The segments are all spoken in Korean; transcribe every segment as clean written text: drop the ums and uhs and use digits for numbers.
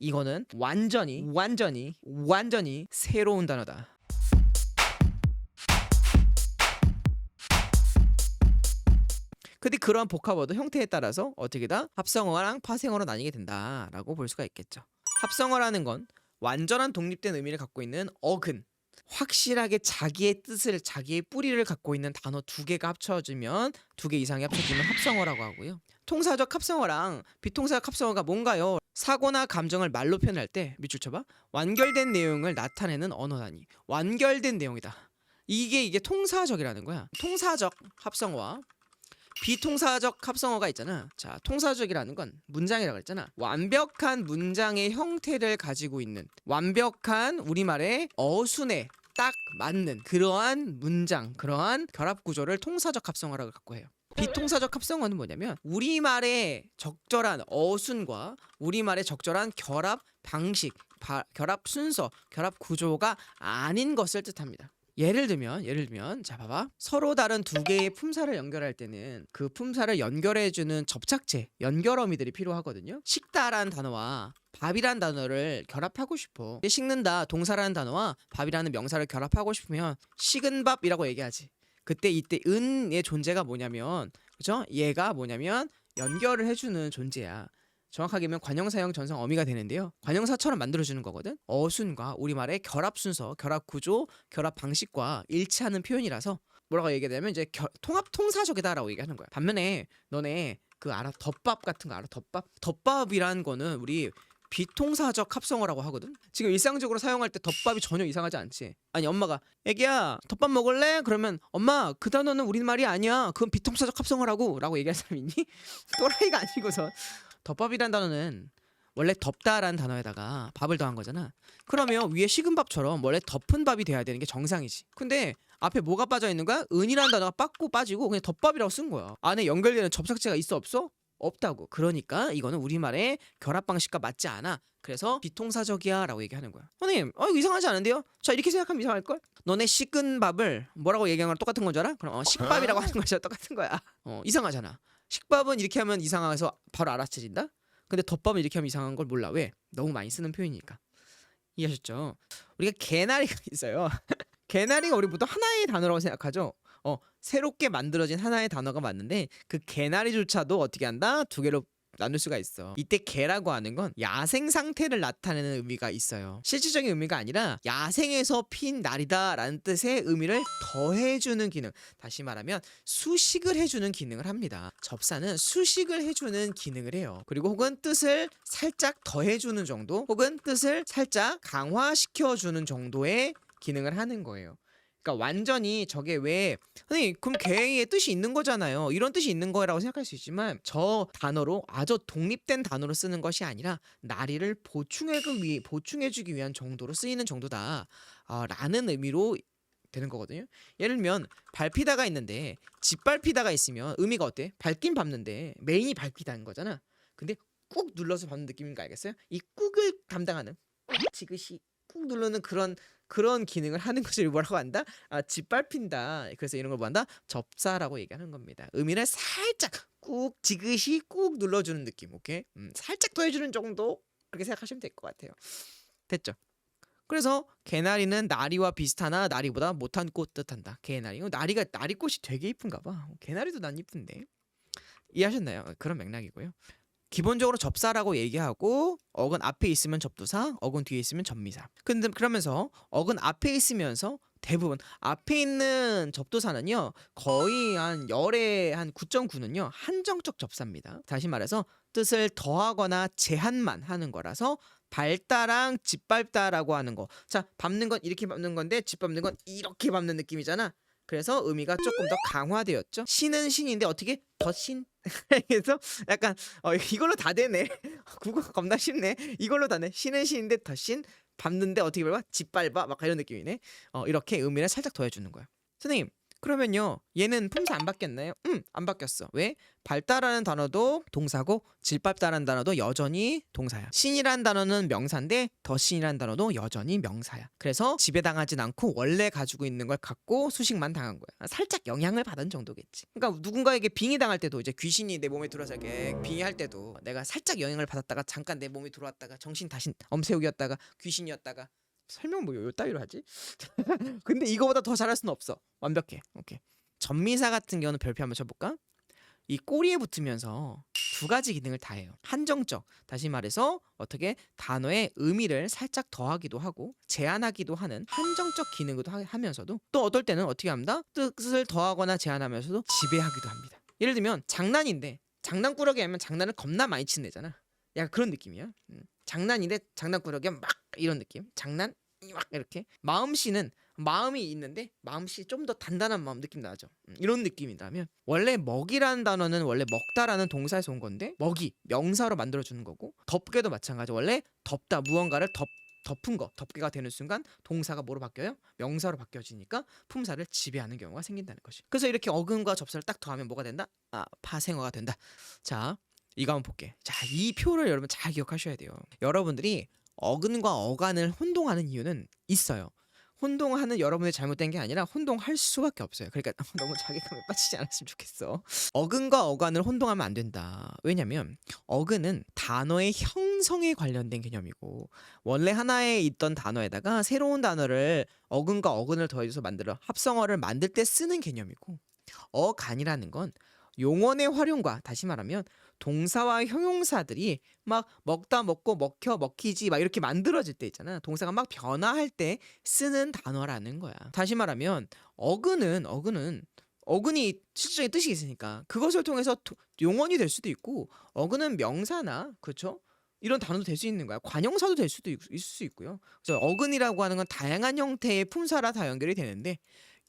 이거는 완전히 새로운 단어다. 근데 그러한 복합어도 형태에 따라서 어떻게다 합성어랑 파생어로 나뉘게 된다라고 볼 수가 있겠죠. 합성어라는 건 완전한 독립된 의미를 갖고 있는 어근, 확실하게 자기의 뜻을, 자기의 뿌리를 갖고 있는 단어 두 개가 합쳐지면, 두 개 이상이 합쳐지면 합성어라고 하고요. 통사적 합성어랑 비통사적 합성어가 뭔가요? 사고나 감정을 말로 표현할 때 밑줄 쳐봐. 완결된 내용을 나타내는 언어 단위. 완결된 내용이다. 이게 통사적이라는 거야. 통사적 합성어와 비통사적 합성어가 있잖아. 자, 통사적이라는 건 문장이라고 했잖아. 완벽한 문장의 형태를 가지고 있는, 완벽한 우리말의 어순에 딱 맞는 그러한 문장, 그러한 결합 구조를 통사적 합성어라고 갖고 해요. 비통사적 합성어는 뭐냐면 우리말의 적절한 어순과 우리말의 적절한 결합 방식, 결합 순서, 결합 구조가 아닌 것을 뜻합니다. 예를 들면 자 봐봐, 서로 다른 두 개의 품사를 연결할 때는 그 품사를 연결해주는 접착제, 연결어미들이 필요하거든요. 식다라는 단어와 밥이라는 단어를 결합하고 싶어. 식는다 동사라는 단어와 밥이라는 명사를 결합하고 싶으면 식은 밥이라고 얘기하지. 그때 이때 은의 존재가 뭐냐면, 그죠? 얘가 뭐냐면 연결을 해주는 존재야. 정확하게 하면 관형사형 전성 어미가 되는데요. 관형사처럼 만들어주는 거거든. 어순과 우리말의 결합 순서, 결합 구조, 결합 방식과 일치하는 표현이라서 뭐라고 얘기하냐면 이제 통합 통사적이다라고 얘기하는 거야. 반면에 너네 그 알아? 덮밥 같은 거 알아? 덮밥이라는 거는 우리 비통사적 합성어라고 하거든. 지금 일상적으로 사용할 때 덮밥이 전혀 이상하지 않지. 아니 엄마가 애기야 덮밥 먹을래? 그러면 엄마 그 단어는 우리말이 아니야. 그건 비통사적 합성어라고 라고 얘기할 사람 있니? 또라이가 아니고서. 덮밥이란 단어는 원래 덮다라는 단어에다가 밥을 더한 거잖아. 그러면 위에 식은 밥처럼 원래 덮은 밥이 돼야 되는 게 정상이지. 근데 앞에 뭐가 빠져 있는 거야? 은이라는 단어가 빠지고 그냥 덮밥이라고 쓴 거야. 안에 연결되는 접착제가 있어 없어? 없다고. 그러니까 이거는 우리말의 결합 방식과 맞지 않아. 그래서 비통사적이야 라고 얘기하는 거야. 선생님 이거 이상하지 않은데요? 자 이렇게 생각하면 이상할걸? 너네 식은 밥을 뭐라고 얘기하는 거랑 똑같은 건 줄 알아? 그럼 식밥이라고 하는 것이랑 똑같은 거야. 이상하잖아. 식밥은 이렇게 하면 이상해서 바로 알아채진다? 근데 덮밥은 이렇게 하면 이상한 걸 몰라. 왜? 너무 많이 쓰는 표현이니까. 이해하셨죠? 우리가 개나리가 있어요. 개나리가 우리 보통 하나의 단어라고 생각하죠. 새롭게 만들어진 하나의 단어가 맞는데 그 개나리조차도 어떻게 한다? 두 개로 나눌 수가 있어. 이때 개라고 하는 건 야생 상태를 나타내는 의미가 있어요. 실질적인 의미가 아니라 야생에서 핀 날이다 라는 뜻의 의미를 더해주는 기능, 다시 말하면 수식을 해주는 기능을 합니다. 접사는 수식을 해주는 기능을 해요. 그리고 혹은 뜻을 살짝 더해주는 정도, 혹은 뜻을 살짝 강화시켜주는 정도의 기능을 하는 거예요. 그러니까 완전히 저게 왜 선생님 그럼 개의 뜻이 있는 거잖아요. 이런 뜻이 있는 거라고 생각할 수 있지만 저 단어로 아주 독립된 단어로 쓰는 것이 아니라 나리를 보충해주기 위한 정도로 쓰이는 정도다 라는 의미로 되는 거거든요. 예를 들면 밟히다가 있는데 짓밟히다가 있으면 의미가 어때? 밟긴 밟는데 메인이 밟히다는 거잖아. 근데 꾹 눌러서 밟는 느낌인 거 알겠어요? 이 꾹을 담당하는 지그시 꾹 누르는 그런 기능을 하는 것을 뭐라고 한다? 짓밟힌다. 그래서 이런 걸 뭐한다? 접사라고 얘기하는 겁니다. 의미를 살짝 꾹 지그시 꾹 눌러주는 느낌. 오케이? 살짝 더해주는 정도 그렇게 생각하시면 될 것 같아요. 됐죠? 그래서 개나리는 나리와 비슷하나 나리보다 못한 꽃 뜻한다. 개나리. 나리꽃이 되게 이쁜가 봐. 개나리도 난 이쁜데. 이해하셨나요? 그런 맥락이고요. 기본적으로 접사라고 얘기하고 어근 앞에 있으면 접두사, 어근 뒤에 있으면 접미사. 근데 그러면서 어근 앞에 있으면서 대부분 앞에 있는 접두사는요 거의 한 열의 한 9.9는요 한정적 접사입니다. 다시 말해서 뜻을 더하거나 제한만 하는 거라서 밟다랑 짓밟다라고 하는 거. 자, 밟는 건 이렇게 밟는 건데 짓밟는 건 이렇게 밟는 느낌이잖아. 그래서 의미가 조금 더 강화되었죠. 신은 신인데 어떻게 더 신? 그래서 약간 이걸로 다 되네. 국어 겁나 쉽네. 이걸로 다네. 신은 신인데 더 신, 밟는데 어떻게 밟아? 짓밟아 막 이런 느낌이네. 이렇게 의미를 살짝 더해주는 거야. 선생님 그러면요, 얘는 품사 안 바뀌었나요? 안 바뀌었어. 왜? 밟다라는 단어도 동사고 짓밟다라는 단어도 여전히 동사야. 신이라는 단어는 명사인데 더신이라는 단어도 여전히 명사야. 그래서 지배당하진 않고 원래 가지고 있는 걸 갖고 수식만 당한 거야. 살짝 영향을 받은 정도겠지. 그러니까 누군가에게 빙의당할 때도 이제 귀신이 내 몸에 들어와서 이렇게 빙의할 때도 내가 살짝 영향을 받았다가 잠깐 내 몸에 들어왔다가 정신 다시 엄세욱이었다가 귀신이었다가 설명 뭐 요 따위로 하지? 근데 이거보다 더 잘할 수는 없어. 완벽해. 오케이. 전미사 같은 경우는 별표 한번 쳐볼까? 이 꼬리에 붙으면서 두 가지 기능을 다 해요. 한정적, 다시 말해서 어떻게 단어의 의미를 살짝 더하기도 하고 제한하기도 하는 한정적 기능도 하면서도 또 어떨 때는 어떻게 합니다? 뜻을 더하거나 제한하면서도 지배하기도 합니다. 예를 들면 장난인데 장난꾸러기 하면 장난을 겁나 많이 치는 애잖아. 약간 그런 느낌이야. 장난인데 장난꾸러기 막 이런 느낌. 장난 막 이렇게. 마음씨는 마음이 있는데 마음씨 좀 더 단단한 마음 느낌 나죠. 이런 느낌이라면 원래 먹이라는 단어는 원래 먹다라는 동사에서 온 건데 먹이 명사로 만들어 주는 거고 덮개도 마찬가지. 원래 덮다 무언가를 덮은 거 덮개가 되는 순간 동사가 뭐로 바뀌어요? 명사로 바뀌어지니까 품사를 지배하는 경우가 생긴다는 것이. 그래서 이렇게 어근과 접사를 딱 더하면 뭐가 된다? 아, 파생어가 된다. 자, 이거 한번 볼게. 자, 이 표를 여러분 잘 기억하셔야 돼요. 여러분들이 어근과 어간을 혼동하는 이유는 있어요. 혼동하는 여러분의 잘못된 게 아니라 혼동할 수밖에 없어요. 그러니까 너무 자괴감에 빠지지 않았으면 좋겠어. 어근과 어간을 혼동하면 안 된다. 왜냐면 어근은 단어의 형성에 관련된 개념이고 원래 하나에 있던 단어에다가 새로운 단어를 어근과 어근을 더해줘서 만들어 합성어를 만들 때 쓰는 개념이고 어간이라는 건 용언의 활용과 다시 말하면 동사와 형용사들이 막 먹다 먹고 먹혀 먹히지 막 이렇게 만들어질 때 있잖아. 동사가 막 변화할 때 쓰는 단어라는 거야. 다시 말하면 어근이 실질적인 뜻이 있으니까 그것을 통해서 용언이 될 수도 있고 어근은 명사나 그렇죠? 이런 단어도 될 수 있는 거야. 관형사도 될 수도 있을 수 있고요. 그래서 어근이라고 하는 건 다양한 형태의 품사라 다 연결이 되는데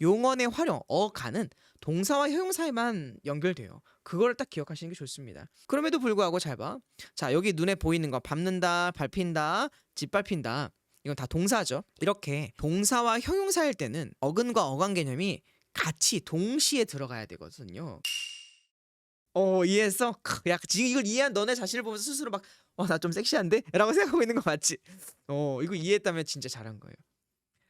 용언의 활용 어간은 동사와 형용사에만 연결돼요. 그걸 딱 기억하시는 게 좋습니다. 그럼에도 불구하고 잘 봐. 자, 여기 눈에 보이는 거 밟는다, 밟힌다, 짓밟힌다. 이건 다 동사죠. 이렇게 동사와 형용사일 때는 어근과 어간 개념이 같이 동시에 들어가야 되거든요. 이해했어? 야, 지금 이걸 이해한 너네 자신을 보면서 스스로 막 나 좀 섹시한데? 라고 생각하고 있는 거 맞지? 이거 이해했다면 진짜 잘한 거예요.